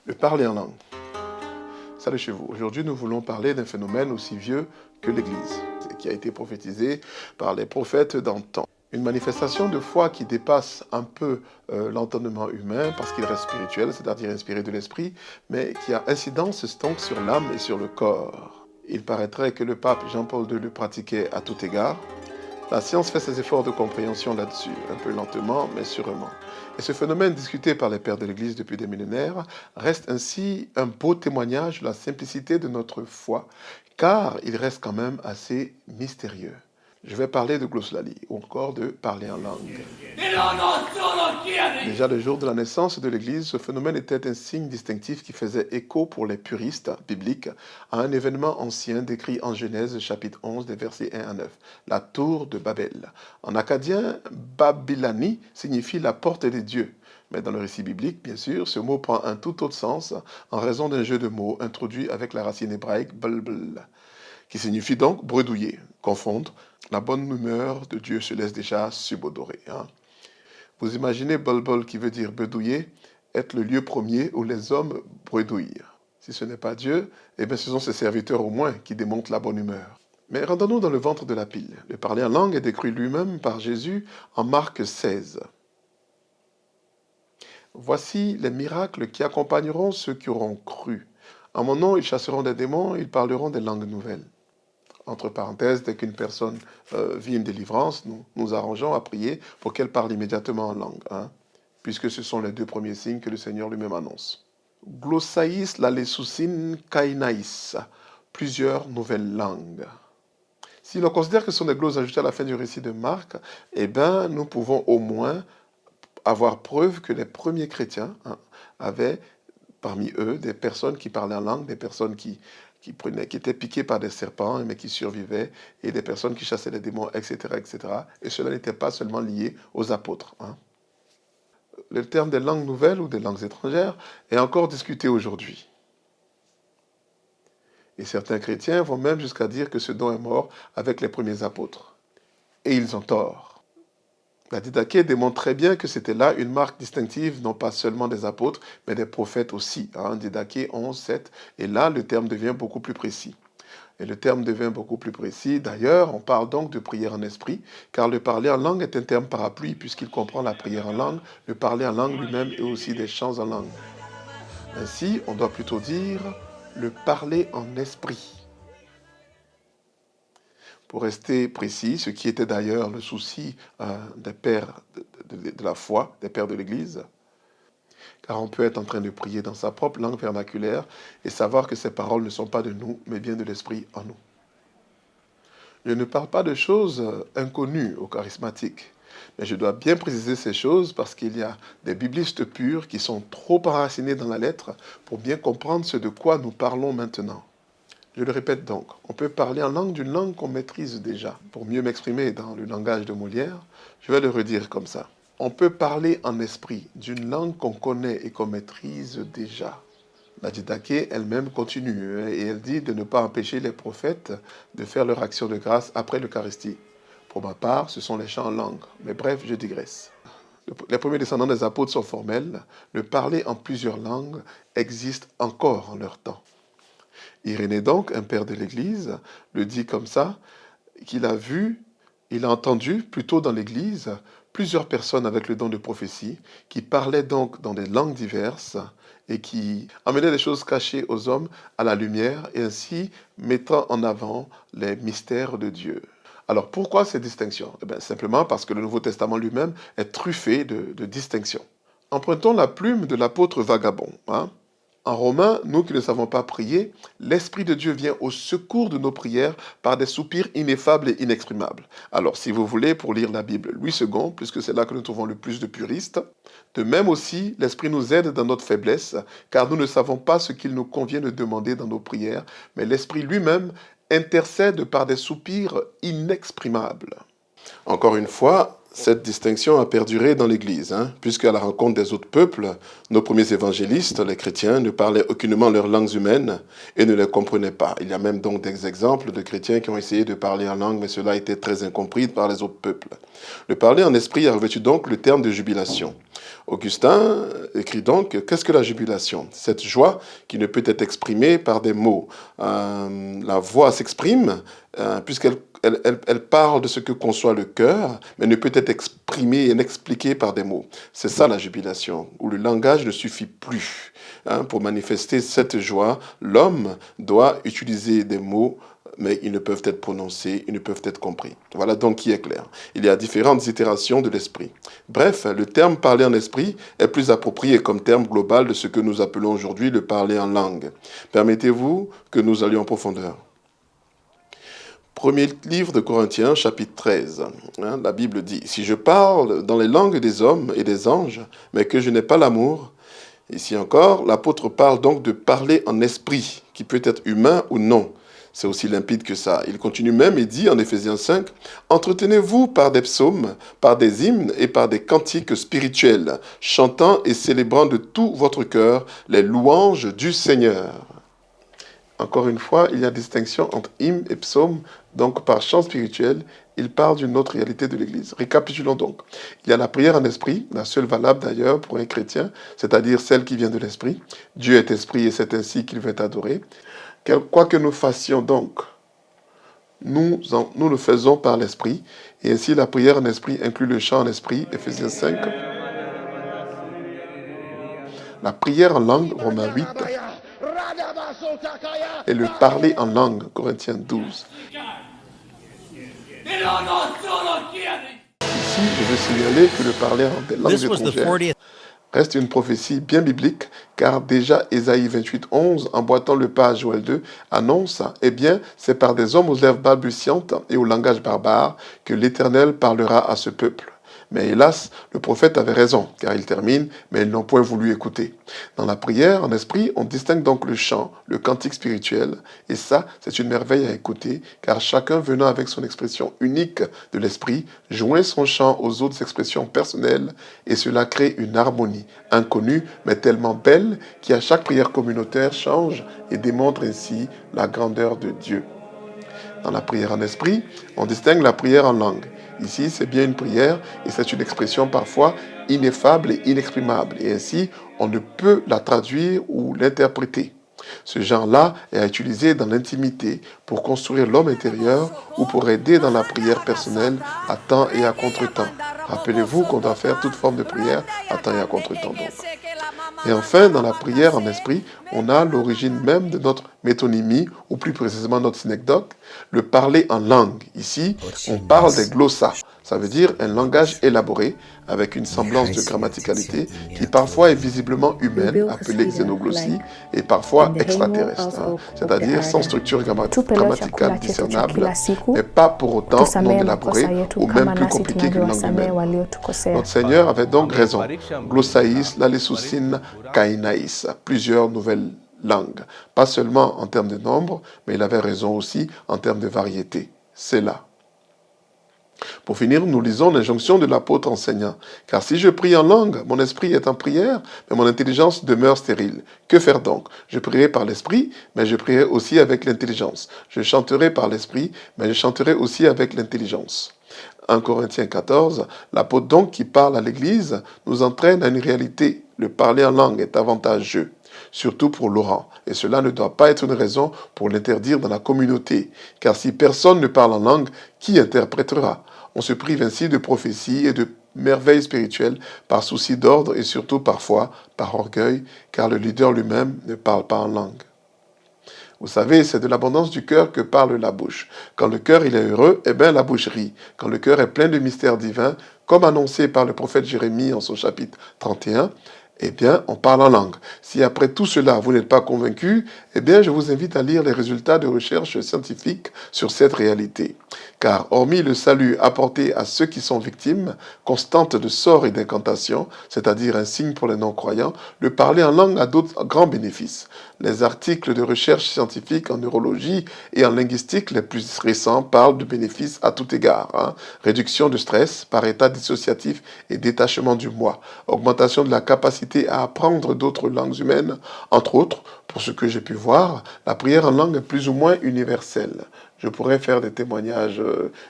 Le parler en langue. Salut chez vous. Aujourd'hui, nous voulons parler d'un phénomène aussi vieux que l'Église, qui a été prophétisé par les prophètes d'antan. Une manifestation de foi qui dépasse un peu l'entendement humain parce qu'il reste spirituel, c'est-à-dire inspiré de l'esprit, mais qui a incidence donc sur l'âme et sur le corps. Il paraîtrait que le pape Jean-Paul II le pratiquait à tout égard. La science fait ses efforts de compréhension là-dessus, un peu lentement, mais sûrement. Et ce phénomène discuté par les pères de l'Église depuis des millénaires reste ainsi un beau témoignage de la simplicité de notre foi, car il reste quand même assez mystérieux. Je vais parler de glossolalie, ou encore de parler en langue. Déjà le jour de la naissance de l'Église, ce phénomène était un signe distinctif qui faisait écho pour les puristes bibliques à un événement ancien décrit en Genèse chapitre 11 des versets 1 à 9, la tour de Babel. En acadien, Babilani signifie la porte des dieux. Mais dans le récit biblique, bien sûr, ce mot prend un tout autre sens en raison d'un jeu de mots introduit avec la racine hébraïque bulbul, qui signifie donc bredouiller, confondre. La bonne humeur de Dieu se laisse déjà subodorer. Vous imaginez bulbul qui veut dire bedouiller, être le lieu premier où les hommes bredouillent. Si ce n'est pas Dieu, eh bien ce sont ses serviteurs au moins qui démontrent la bonne humeur. Mais rendons-nous dans le ventre de la pile. Le parler en langue est décrit lui-même par Jésus en Marc 16. Voici les miracles qui accompagneront ceux qui auront cru. En mon nom, ils chasseront des démons, ils parleront des langues nouvelles. Entre parenthèses, dès qu'une personne vit une délivrance, nous nous arrangeons à prier pour qu'elle parle immédiatement en langue, puisque ce sont les deux premiers signes que le Seigneur lui-même annonce. Glossaïs lalesousin kainaïs, plusieurs nouvelles langues. Si l'on considère que ce sont des glosses ajoutées à la fin du récit de Marc, eh bien, nous pouvons au moins avoir preuve que les premiers chrétiens avaient parmi eux des personnes qui parlaient en langue, des personnes qui étaient piquées par des serpents, mais qui survivaient, et des personnes qui chassaient les démons, etc., etc. Et cela n'était pas seulement lié aux apôtres. Le terme des langues nouvelles ou des langues étrangères est encore discuté aujourd'hui. Et certains chrétiens vont même jusqu'à dire que ce don est mort avec les premiers apôtres. Et ils ont tort. La Didaché démontre très bien que c'était là une marque distinctive, non pas seulement des apôtres, mais des prophètes aussi. Didaché 11, 7. Et là, le terme devient beaucoup plus précis. Et le terme devient beaucoup plus précis. D'ailleurs, on parle donc de prière en esprit, car le parler en langue est un terme parapluie, puisqu'il comprend la prière en langue, le parler en langue lui-même et aussi des chants en langue. Ainsi, on doit plutôt dire le parler en esprit. Pour rester précis, ce qui était d'ailleurs le souci des pères de la foi, des pères de l'Église, car on peut être en train de prier dans sa propre langue vernaculaire et savoir que ces paroles ne sont pas de nous, mais bien de l'Esprit en nous. Je ne parle pas de choses inconnues aux charismatiques, mais je dois bien préciser ces choses parce qu'il y a des biblistes purs qui sont trop enracinés dans la lettre pour bien comprendre ce de quoi nous parlons maintenant. Je le répète donc, on peut parler en langue d'une langue qu'on maîtrise déjà. Pour mieux m'exprimer dans le langage de Molière, je vais le redire comme ça. On peut parler en esprit d'une langue qu'on connaît et qu'on maîtrise déjà. La Didaché elle-même continue et elle dit de ne pas empêcher les prophètes de faire leur action de grâce après l'Eucharistie. Pour ma part, ce sont les chants en langue. Mais bref, je digresse. Les premiers descendants des apôtres sont formels. Le parler en plusieurs langues existe encore en leur temps. Irénée donc, un père de l'Église, le dit comme ça, qu'il a vu, il a entendu plutôt dans l'Église plusieurs personnes avec le don de prophétie qui parlaient donc dans des langues diverses et qui amenaient des choses cachées aux hommes à la lumière et ainsi mettant en avant les mystères de Dieu. Alors pourquoi ces distinctions? Simplement parce que le Nouveau Testament lui-même est truffé de distinctions. Empruntons la plume de l'apôtre Vagabond. En Romains, nous qui ne savons pas prier, l'Esprit de Dieu vient au secours de nos prières par des soupirs ineffables et inexprimables. Alors, si vous voulez, pour lire la Bible, Louis II, puisque c'est là que nous trouvons le plus de puristes, de même aussi, l'Esprit nous aide dans notre faiblesse, car nous ne savons pas ce qu'il nous convient de demander dans nos prières, mais l'Esprit lui-même intercède par des soupirs inexprimables. Encore une fois, Cette distinction a perduré dans l'Église, puisqu'à la rencontre des autres peuples, nos premiers évangélistes, les chrétiens, ne parlaient aucunement leurs langues humaines et ne les comprenaient pas. Il y a même donc des exemples de chrétiens qui ont essayé de parler en langue, mais cela a été très incompris par les autres peuples. Le parler en esprit a revêtu donc le terme de jubilation. Augustin écrit donc, qu'est-ce que la jubilation? Cette joie qui ne peut être exprimée par des mots. La voix s'exprime puisqu'elle elle parle de ce que conçoit le cœur, mais ne peut être exprimée et expliquée par des mots. C'est ça la jubilation, où le langage ne suffit plus. Pour manifester cette joie, l'homme doit utiliser des mots, mais ils ne peuvent être prononcés, ils ne peuvent être compris. Voilà donc qui est clair. Il y a différentes itérations de l'esprit. Bref, le terme parler en esprit est plus approprié comme terme global de ce que nous appelons aujourd'hui le parler en langue. Permettez-vous que nous allions en profondeur. Premier livre de Corinthiens, chapitre 13. La Bible dit, « Si je parle dans les langues des hommes et des anges, mais que je n'ai pas l'amour, » ici encore, l'apôtre parle donc de parler en esprit, qui peut être humain ou non. C'est aussi limpide que ça. Il continue même et dit en Éphésiens 5, « Entretenez-vous par des psaumes, par des hymnes et par des cantiques spirituels, chantant et célébrant de tout votre cœur les louanges du Seigneur. » Encore une fois, il y a distinction entre hymne et psaume. Donc, par chant spirituel, il parle d'une autre réalité de l'Église. Récapitulons donc. Il y a la prière en esprit, la seule valable d'ailleurs pour un chrétien, c'est-à-dire celle qui vient de l'esprit. Dieu est esprit et c'est ainsi qu'il veut adorer. Quoi que nous fassions donc, nous le faisons par l'esprit. Et ainsi, la prière en esprit inclut le chant en esprit, Éphésiens 5. La prière en langue, Romains 8. Et le parler en langue, Corinthiens 12. Ici, je veux signaler que le parler en des langues étrangères reste une prophétie bien biblique, car déjà Ésaïe 28, 11, emboîtant le pas à Joël 2, annonce, eh bien, c'est par des hommes aux lèvres balbutiantes et au langage barbare que l'Éternel parlera à ce peuple. Mais hélas, le prophète avait raison, car il termine, mais ils n'ont point voulu écouter. Dans la prière, en esprit, on distingue donc le chant, le cantique spirituel, et ça, c'est une merveille à écouter, car chacun venant avec son expression unique de l'esprit, joint son chant aux autres expressions personnelles, et cela crée une harmonie, inconnue, mais tellement belle, qui à chaque prière communautaire change et démontre ainsi la grandeur de Dieu. Dans la prière en esprit, on distingue la prière en langue. Ici, c'est bien une prière et c'est une expression parfois ineffable et inexprimable. Et ainsi, on ne peut la traduire ou l'interpréter. Ce genre-là est à utiliser dans l'intimité pour construire l'homme intérieur ou pour aider dans la prière personnelle à temps et à contre-temps. Rappelez-vous qu'on doit faire toute forme de prière à temps et à contre-temps donc. Et enfin, dans la prière en esprit, on a l'origine même de notre métonymie, ou plus précisément notre synecdoque, le parler en langue. Ici, on parle des glossas, ça veut dire un langage élaboré, avec une semblance de grammaticalité, qui parfois est visiblement humaine, appelée xénoglossie, et parfois extraterrestre, c'est-à-dire sans structure grammaticale discernable, mais pas pour autant non élaborée, ou même plus compliquée qu'une langue humaine. Notre Seigneur avait donc raison. Glossaïs, lalesoussine, kainaïs, plusieurs nouvelles langues. Pas seulement en termes de nombre, mais il avait raison aussi en termes de variété. C'est là. Pour finir, nous lisons l'injonction de l'apôtre enseignant. Car si je prie en langue, mon esprit est en prière, mais mon intelligence demeure stérile. Que faire donc? Je prierai par l'esprit, mais je prierai aussi avec l'intelligence. Je chanterai par l'esprit, mais je chanterai aussi avec l'intelligence. 1 Corinthiens 14, l'apôtre donc qui parle à l'Église nous entraîne à une réalité. Le parler en langue est avantageux, surtout pour Laurent. Et cela ne doit pas être une raison pour l'interdire dans la communauté. Car si personne ne parle en langue, qui interprétera? On se prive ainsi de prophéties et de merveilles spirituelles par souci d'ordre et surtout parfois par orgueil, car le leader lui-même ne parle pas en langue. Vous savez, c'est de l'abondance du cœur que parle la bouche. Quand le cœur il est heureux, eh bien la bouche rit. Quand le cœur est plein de mystères divins, comme annoncé par le prophète Jérémie en son chapitre 31, Eh bien, on parle en langue. Si après tout cela, vous n'êtes pas convaincu, eh bien, je vous invite à lire les résultats de recherches scientifiques sur cette réalité. Car, hormis le salut apporté à ceux qui sont victimes constantes de sorts et d'incantations, c'est-à-dire un signe pour les non-croyants, le parler en langue a d'autres grands bénéfices. Les articles de recherche scientifique en neurologie et en linguistique les plus récents parlent de bénéfices à tout égard. Réduction de stress par état dissociatif et détachement du moi, augmentation de la capacité à apprendre d'autres langues humaines, entre autres. Pour ce que j'ai pu voir, la prière en langue est plus ou moins universelle. Je pourrais faire des témoignages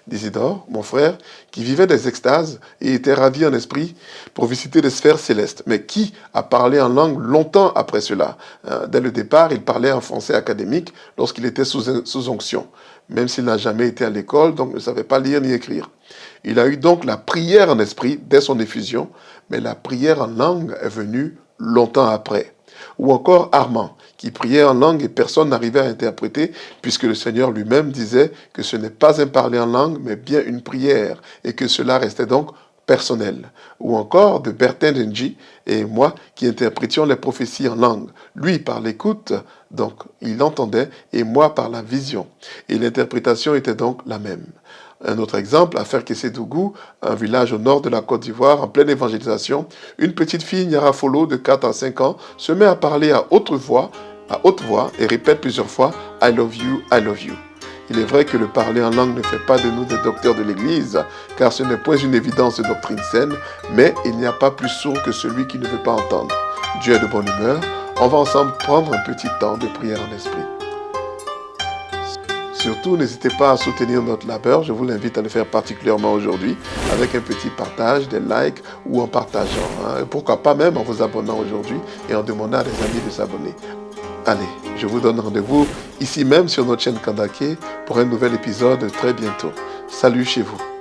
d'Isidore, mon frère, qui vivait des extases et était ravi en esprit pour visiter les sphères célestes, mais qui a parlé en langue longtemps après cela. Dès le départ, il parlait en français académique lorsqu'il était sous onction, même s'il n'a jamais été à l'école, donc ne savait pas lire ni écrire. Il a eu donc la prière en esprit dès son effusion, mais la prière en langue est venue longtemps après. Ou encore Armand, qui priait en langue et personne n'arrivait à interpréter, puisque le Seigneur lui-même disait que ce n'est pas un parler en langue, mais bien une prière, et que cela restait donc personnel. Ou encore de Bertin Denji et moi qui interprétions les prophéties en langue. Lui par l'écoute, donc il entendait, et moi par la vision. Et l'interprétation était donc la même. Un autre exemple, à Ferkessédougou, un village au nord de la Côte d'Ivoire, en pleine évangélisation, une petite fille Nyarafolo de 4 à 5 ans se met à parler à haute voix et répète plusieurs fois « I love you, I love you ». Il est vrai que le parler en langue ne fait pas de nous des docteurs de l'Église, car ce n'est point une évidence de doctrine saine, mais il n'y a pas plus sourd que celui qui ne veut pas entendre. Dieu est de bonne humeur, on va ensemble prendre un petit temps de prière en esprit. Surtout, n'hésitez pas à soutenir notre labeur. Je vous l'invite à le faire particulièrement aujourd'hui avec un petit partage, des likes ou en partageant. Pourquoi pas même en vous abonnant aujourd'hui et en demandant à des amis de s'abonner. Allez, je vous donne rendez-vous ici même sur notre chaîne Kandaké pour un nouvel épisode très bientôt. Salut chez vous.